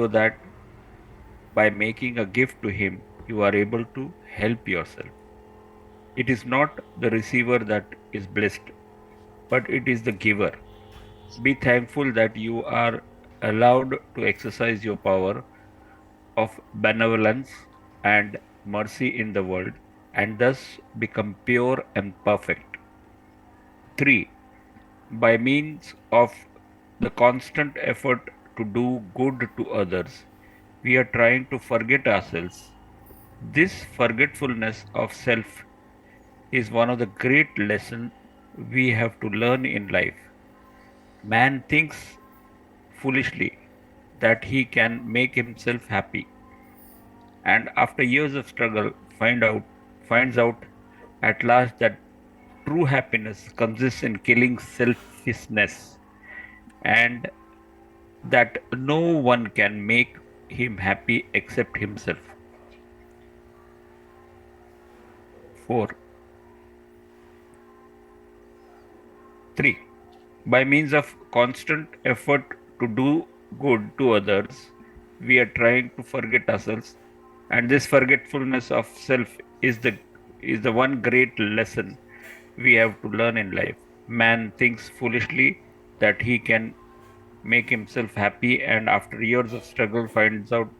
so that by making a gift to Him, you are able to help yourself. It is not the receiver that is blessed, but it is the giver. Be thankful that you are allowed to exercise your power of benevolence and mercy in the world and thus become pure and perfect. 3. By means of the constant effort to do good to others, we are trying to forget ourselves. This forgetfulness of self is one of the great lessons we have to learn in life. Man thinks foolishly that he can make himself happy, and after years of struggle finds out at last that true happiness consists in killing selfishness and that no one can make him happy except himself. 4. 3. By means of constant effort to do good to others, we are trying to forget ourselves, and this forgetfulness of self is the one great lesson we have to learn in life. Man thinks foolishly that he can make himself happy, and after years of struggle, finds out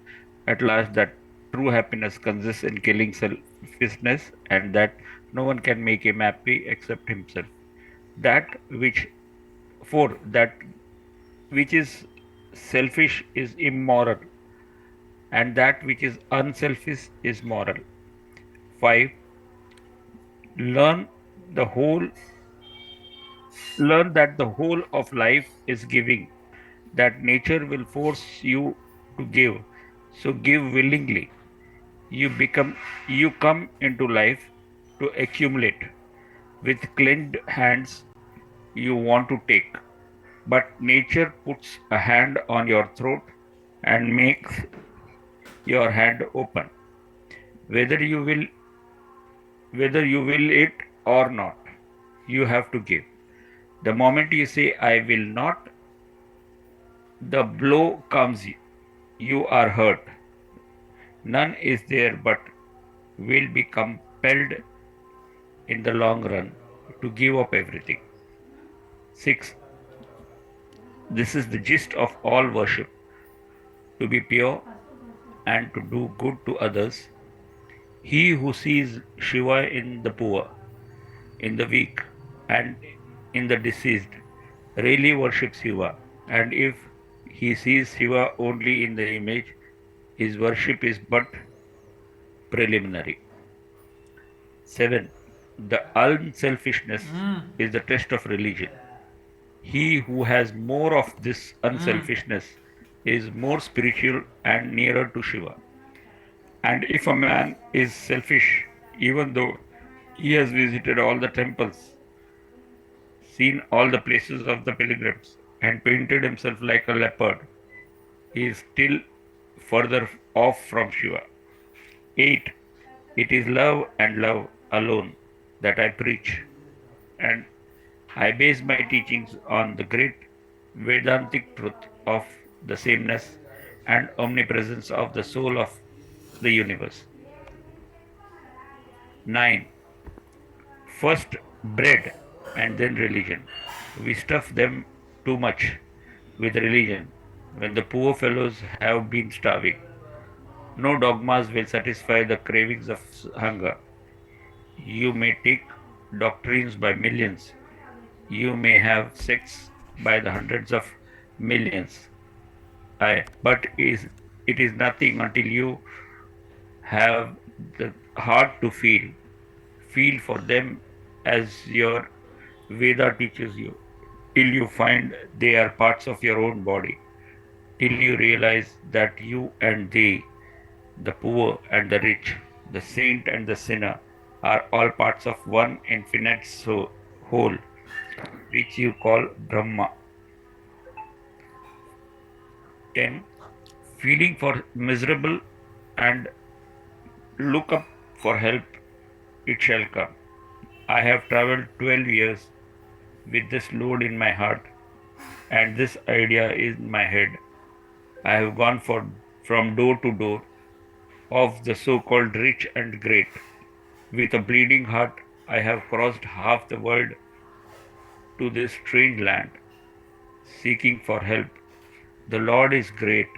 at last that true happiness consists in killing selfishness, and that no one can make him happy except himself. That which 4. That which is selfish is immoral, and that which is unselfish is moral. 5. Learn the whole Learn that the whole of life is giving, that nature will force you to give. So give willingly. You come into life to accumulate. With clenched hands you want to take. But nature puts a hand on your throat and makes your hand open. Whether you will whether you will it or not, you have to give. The moment you say I will not, the blow comes. You are hurt. None is there but will be compelled in the long run to give up everything. 6. This is the gist of all worship, to be pure and to do good to others. He who sees Shiva in the poor, in the weak, and in the deceased really worships Shiva. And if he sees Shiva only in the image, his worship is but preliminary. 7. The unselfishness is the test of religion. He who has more of this unselfishness is more spiritual and nearer to Shiva. And if a man is selfish, even though he has visited all the temples, seen all the places of the pilgrims, and painted himself like a leopard, he is still further off from Shiva. 8. It is love and love alone that I preach, and I base my teachings on the great Vedantic truth of the sameness and omnipresence of the soul of the universe. 9. First bread and then religion. We stuff them too much with religion when the poor fellows have been starving. No dogmas will satisfy the cravings of hunger. You may take doctrines by millions. You may have sex by the hundreds of millions. But it is nothing until you have the heart to feel. Feel for them as your Veda teaches you, till you find they are parts of your own body, till you realize that you and they, the poor and the rich, the saint and the sinner, are all parts of one infinite whole, which you call Brahma. 10. Feeling for miserable and look up for help, it shall come. I have traveled 12 years with this load in my heart and this idea in my head. I have gone from door to door of the so-called rich and great. With a bleeding heart, I have crossed half the world to this strange land, seeking for help. The Lord is great.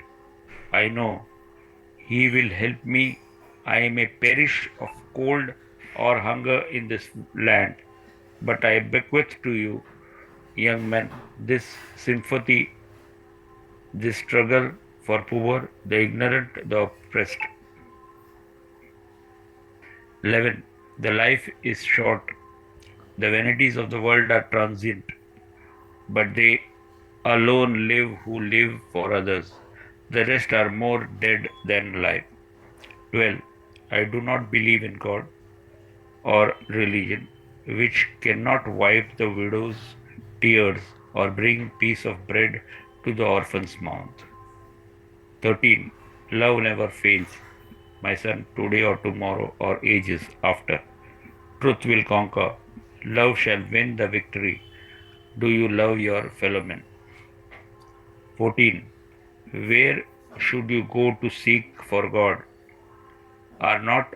I know He will help me. I may perish of cold or hunger in this land, but I bequeath to you, young men, this sympathy, this struggle for poor, the ignorant, the oppressed. 11. The life is short. The vanities of the world are transient, but they alone live who live for others. The rest are more dead than alive. 12. I do not believe in God or religion, which cannot wipe the widow's tears or bring piece of bread to the orphan's mouth. 13. Love never fails, my son, today or tomorrow or ages after. Truth will conquer. Love shall win the victory. Do you love your fellow men? 14. Where should you go to seek for God? Are not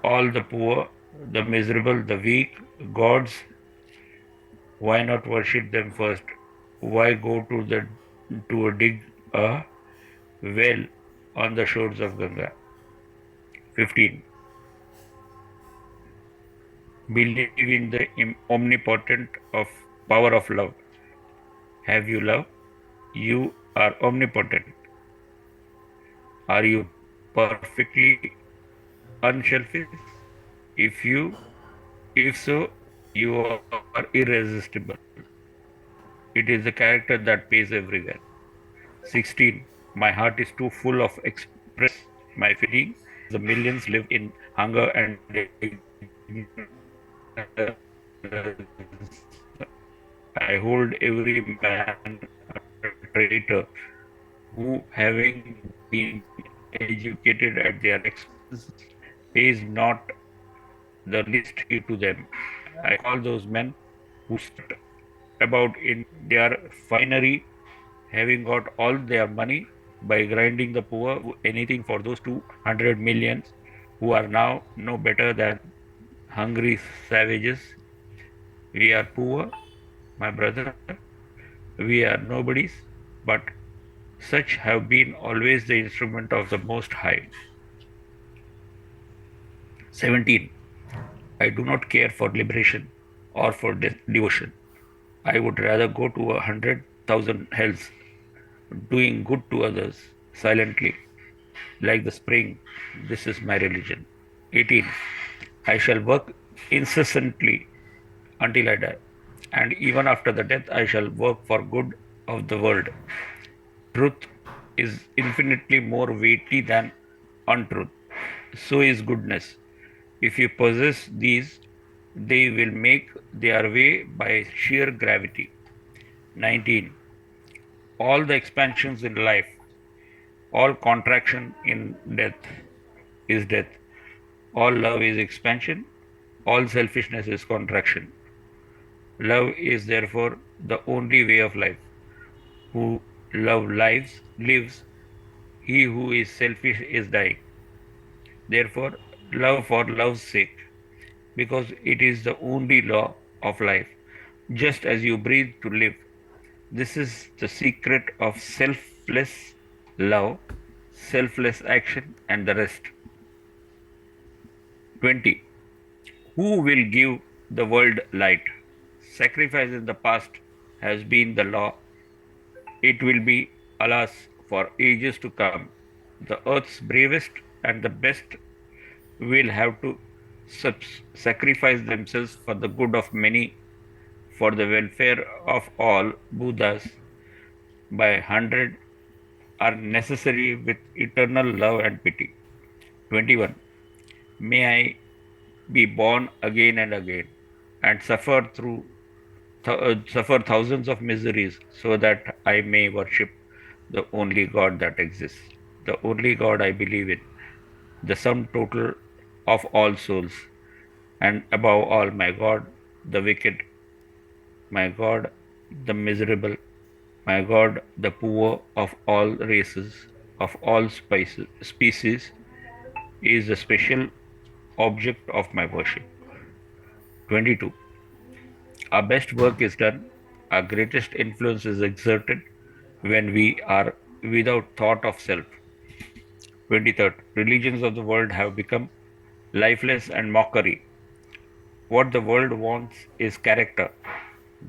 all the poor, the miserable, the weak gods? Why not worship them first? Why go to dig a well on the shores of Ganga? 15. Believe in the omnipotent of power of love. Have you love? You are omnipotent. Are you perfectly unselfish? If you, if so, you are irresistible. It is the character that pays everywhere. 16. My heart is too full of express my feeling as the millions live in hunger and ignorance. I hold every man a traitor who, having been educated at their expense, pays not the least heed to them. I call those men who strut about in their finery, having got all their money by grinding the poor, who do anything for those 200 millions who are now no better than hungry savages. We are poor, my brother, we are nobodies, but such have been always the instrument of the Most High. 17. I do not care for liberation or for devotion. I would rather go to 100,000 hells doing good to others silently, like the spring. This is my religion. 18. I shall work incessantly until I die, and even after the death, I shall work for good of the world. Truth is infinitely more weighty than untruth. So is goodness. If you possess these, they will make their way by sheer gravity. 19. All the expansions in life, all contraction in death is death. All love is expansion. All selfishness is contraction. Love is therefore the only way of life. Who love lives. He who is selfish is dying. Therefore, love for love's sake, because it is the only law of life. Just as you breathe to live. This is the secret of selfless love, selfless action, and the rest. 20. Who will give the world light? Sacrifice in the past has been the law. It will be, alas, for ages to come. The earth's bravest and the best will have to sacrifice themselves for the good of many, for the welfare of all. Buddhas by hundred are necessary with eternal love and pity. 21. May I be born again and again and suffer thousands of miseries so that I may worship the only God that exists, the only God I believe in, the sum total of all souls, and above all, my God, the wicked, my God, the miserable, My God, the poor of all races, of all species, is the special object of my worship. 22. Our best work is done, our greatest influence is exerted when we are without thought of self. 23rd. Religions of the world have become lifeless and mockery. What the world wants is character.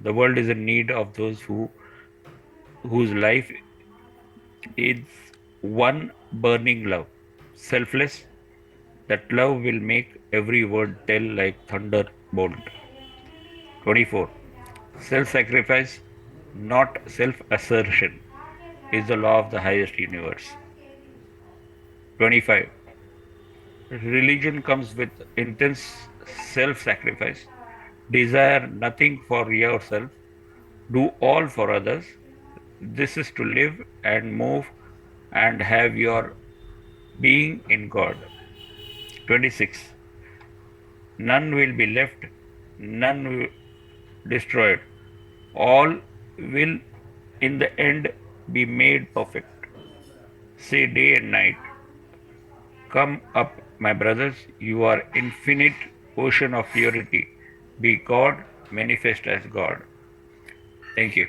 The world is in need of those whose life is one burning love, selfless. That love will make every word tell like thunderbolt. 24. Self-sacrifice, not self-assertion, is the law of the highest universe. 25. Religion comes with intense self-sacrifice. Desire nothing for yourself, do all for others. This is to live and move and have your being in God. 26. None will be left, none will destroyed. All will in the end be made perfect. Say day and night, come up, my brothers, you are infinite ocean of purity. Be God, manifest as God. Thank you.